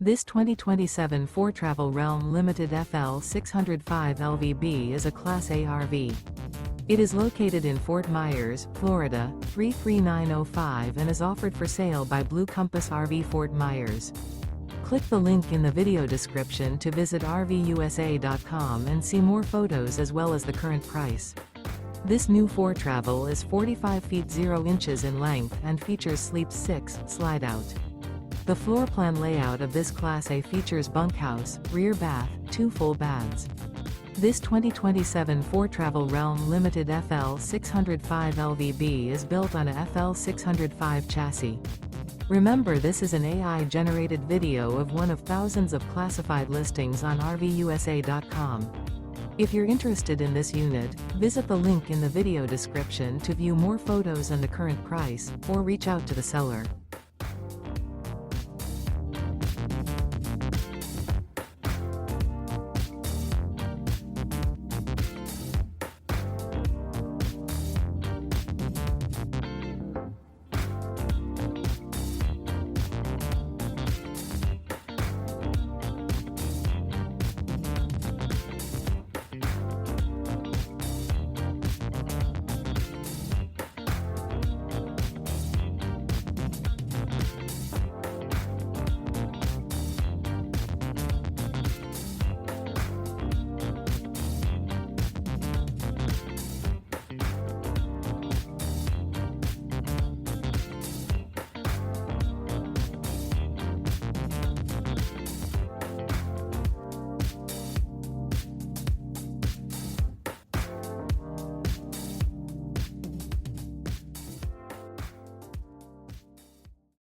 This 2027 Foretravel Realm Limited FL 605 LVB is a Class A RV. It is located in Fort Myers, Florida, 33905 and is offered for sale by Blue Compass RV Fort Myers. Click the link in the video description to visit RVUSA.com and see more photos as well as the current price. This new Foretravel is 45 feet 0 inches in length and features Sleep 6 Slideout. The floor plan layout of this Class A features bunkhouse, rear bath, 2 full baths. This 2027 Foretravel Realm Limited FL 605 LVB is built on a FL 605 chassis. Remember, this is an AI-generated video of one of thousands of classified listings on RVUSA.com. If you're interested in this unit, visit the link in the video description to view more photos and the current price, or reach out to the seller.